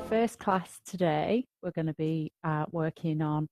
first class today, we're going to be working on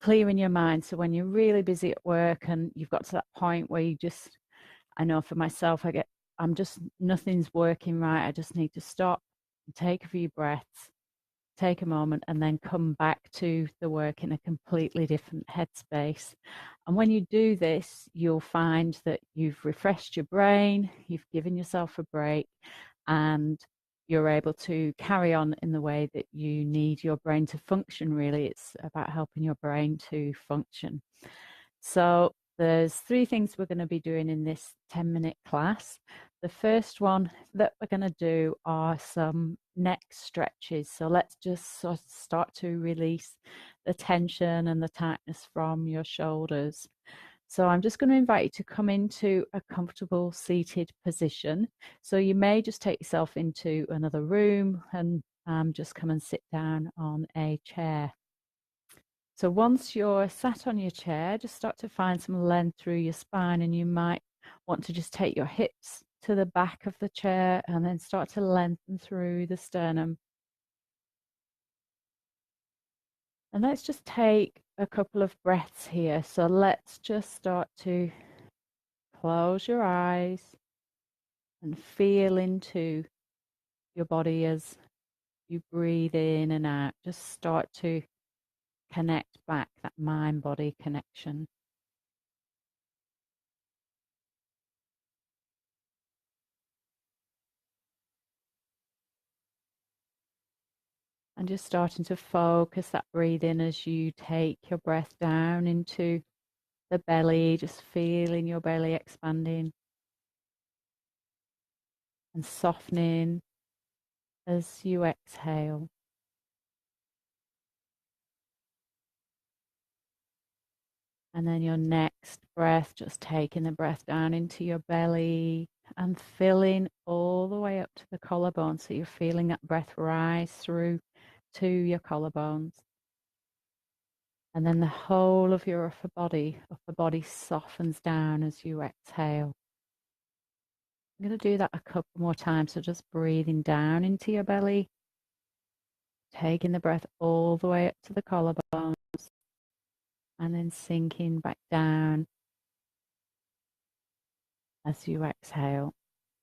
clearing your mind. So when you're really busy at work and you've got to that point where you just, I know for myself, nothing's working right. I just need to stop and take a few breaths, take a moment, and then come back to the work in a completely different headspace. And when you do this, you'll find that you've refreshed your brain, you've given yourself a break, and you're able to carry on in the way that you need your brain to function, really. It's about helping your brain to function. So there's three things we're going to be doing in this 10-minute class. The first one that we're going to do are some neck stretches. So let's just sort of start to release the tension and the tightness from your shoulders. So I'm just going to invite you to come into a comfortable seated position. So you may just take yourself into another room and just come and sit down on a chair. So once you're sat on your chair, just start to find some length through your spine, and you might want to just take your hips to the back of the chair and then start to lengthen through the sternum. And let's just take a couple of breaths here. So let's just start to close your eyes and feel into your body as you breathe in and out. Just start to connect back, that mind-body connection. And just starting to focus that breathing as you take your breath down into the belly, just feeling your belly expanding and softening as you exhale. And then your next breath, just taking the breath down into your belly and filling all the way up to the collarbone. So you're feeling that breath rise through to your collarbones. And then the whole of your upper body softens down as you exhale. I'm going to do that a couple more times. So just breathing down into your belly, taking the breath all the way up to the collarbones, and then sinking back down as you exhale.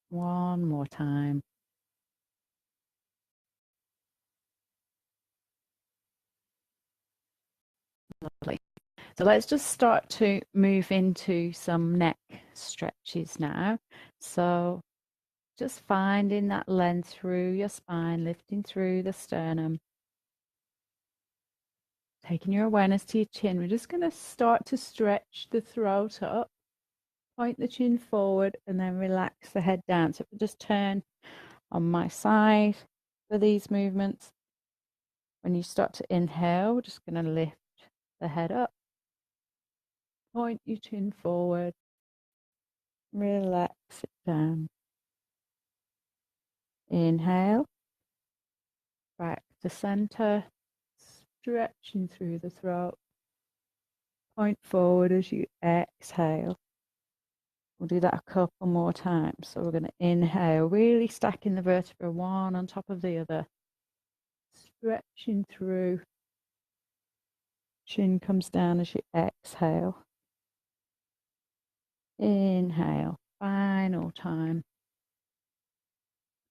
One more time. Lovely. So let's just start to move into some neck stretches now. So just finding that length through your spine, lifting through the sternum. Taking your awareness to your chin. We're just going to start to stretch the throat up. Point the chin forward and then relax the head down. So if we just turn on my side for these movements. When you start to inhale, we're just going to lift the head up. Point your chin forward. Relax it down. Inhale. Back to center. Stretching through the throat. Point forward as you exhale. We'll do that a couple more times. So we're going to inhale, really stacking the vertebrae one on top of the other. Stretching through. Chin comes down as you exhale. Inhale. Final time.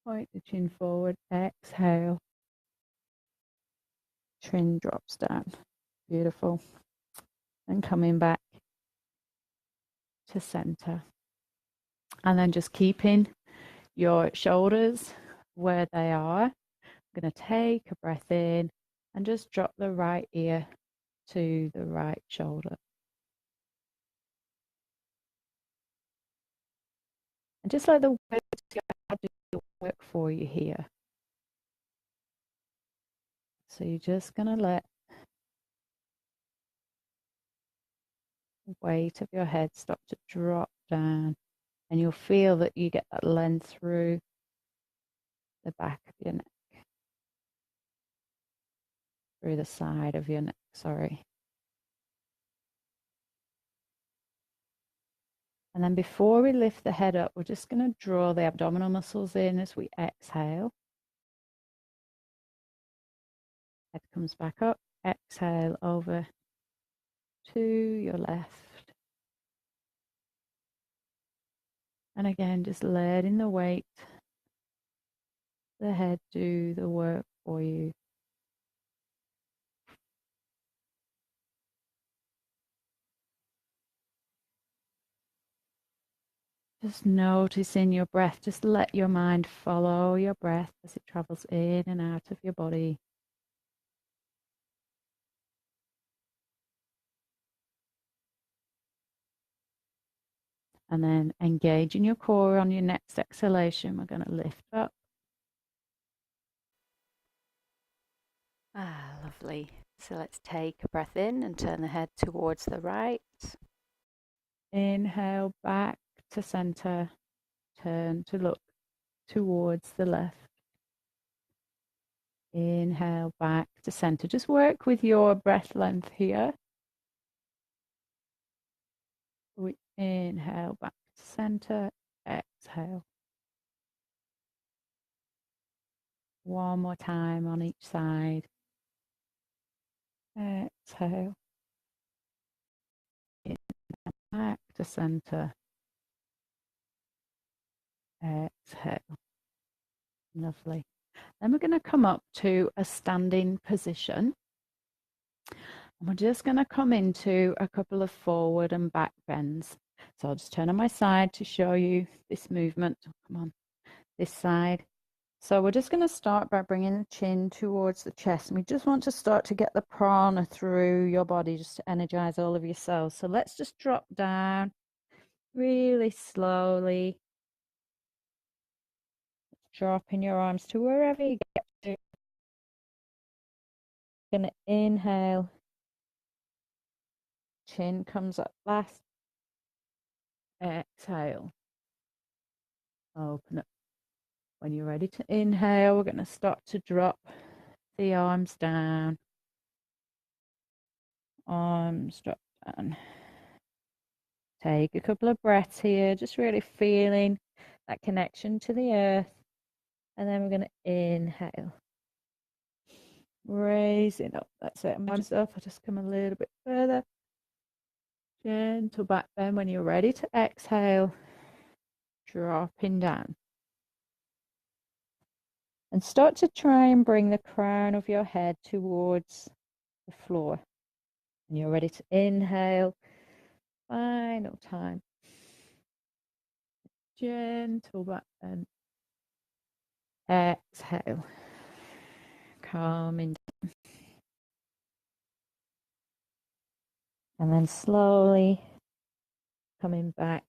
Point the chin forward. Exhale. Chin drops down. Beautiful. And coming back to center. And then just keeping your shoulders where they are. I'm going to take a breath in and just drop the right ear to the right shoulder. And just let the words do work for you here. So you're just going to let the weight of your head start to drop down, and you'll feel that you get that length through the back of your neck, through the side of your neck, sorry. And then before we lift the head up, we're just going to draw the abdominal muscles in as we exhale. Head comes back up. Exhale over to your left. And again, just letting the weight, the head do the work for you. Just noticing your breath. Just let your mind follow your breath as it travels in and out of your body. And then engaging your core on your next exhalation. We're going to lift up. Lovely. So let's take a breath in and turn the head towards the right. Inhale back to center. Turn to look towards the left. Inhale back to center. Just work with your breath length here. We inhale back to center. Exhale. One more time on each side. Exhale. Inhale back to center. Exhale. Lovely. Then we're going to come up to a standing position. And we're just going to come into a couple of forward and back bends. So I'll just turn on my side to show you this movement. Come on, this side. So we're just going to start by bringing the chin towards the chest. And we just want to start to get the prana through your body, just to energize all of your cells. So let's just drop down really slowly. Dropping your arms to wherever you get to. Going to inhale. Chin comes up last. Exhale. Open up. When you're ready to inhale, we're going to start to drop the arms down. Arms drop down. Take a couple of breaths here, just really feeling that connection to the earth. And then we're going to inhale. Raise it up. That's it. Myself, I'll just come a little bit further. Gentle back bend. When you're ready to exhale, dropping down. And start to try and bring the crown of your head towards the floor. And you're ready to inhale. Final time. Gentle back bend. Exhale. Calming down. And then slowly coming back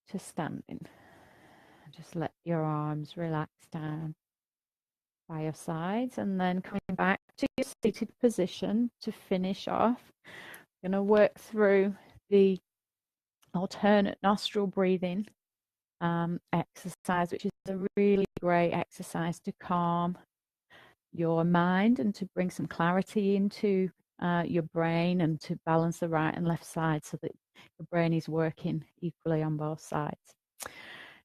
to standing. Just let your arms relax down by your sides, and then coming back to your seated position to finish off. We're going to work through the alternate nostril breathing exercise, which is a really great exercise to calm your mind and to bring some clarity into your brain and to balance the right and left side so that your brain is working equally on both sides.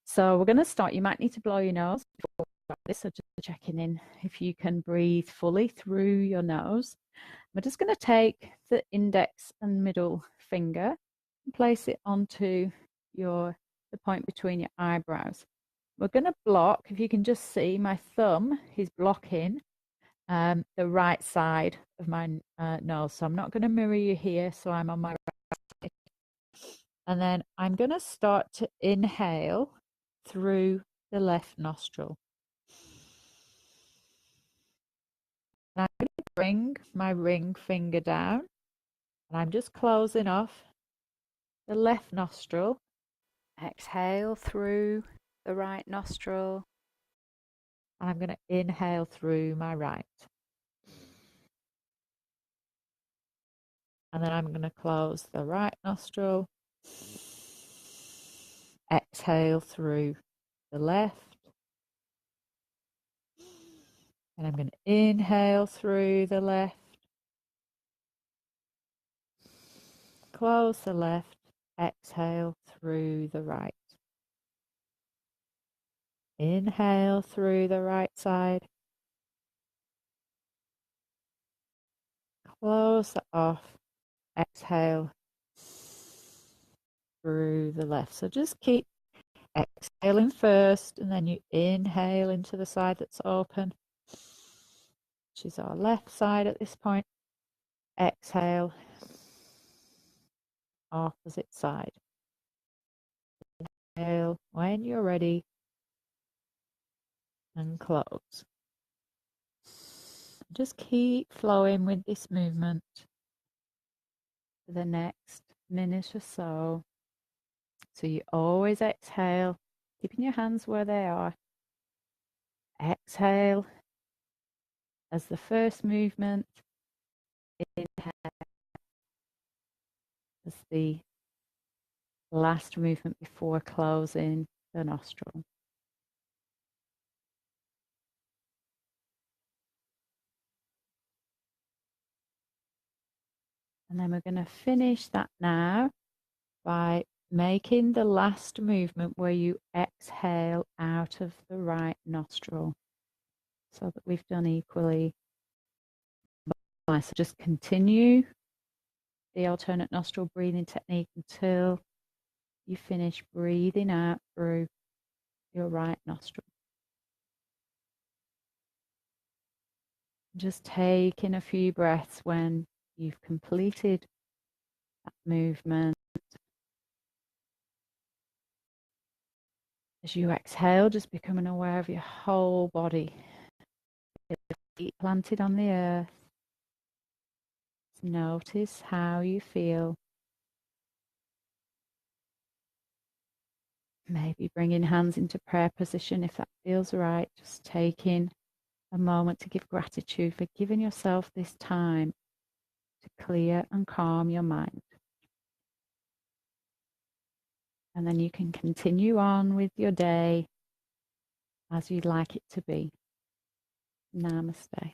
So we're going to start. You might need to blow your nose before this, so just checking in if you can breathe fully through your nose. We're just going to take the index and middle finger and place it onto the point between your eyebrows. We're going to block, if you can just see, my thumb is blocking the right side of my nose. So I'm not going to mirror you here, so I'm on my right side. And then I'm going to start to inhale through the left nostril. And I'm going to bring my ring finger down, and I'm just closing off the left nostril. Exhale through the right nostril, and I'm going to inhale through my right. And then I'm going to close the right nostril. Exhale through the left. And I'm going to inhale through the left. Close the left. Exhale through the right. Inhale through the right side. close that off. Exhale through the left. So just keep exhaling first, and then you inhale into the side that's open, which is our left side at this point. Exhale, opposite side. Inhale when you're ready, and close. Just keep flowing with this movement for the next minute or so. So you always exhale, keeping your hands where they are. Exhale as the first movement. Inhale as the last movement before closing the nostril. And then we're going to finish that now by making the last movement where you exhale out of the right nostril, so that we've done equally. So just continue the alternate nostril breathing technique until you finish breathing out through your right nostril. Just taking a few breaths when you've completed that movement. As you exhale, just becoming aware of your whole body. Feet planted on the earth. Notice how you feel. Maybe bringing hands into prayer position if that feels right. Just taking a moment to give gratitude for giving yourself this time to clear and calm your mind. And then you can continue on with your day as you'd like it to be. Namaste.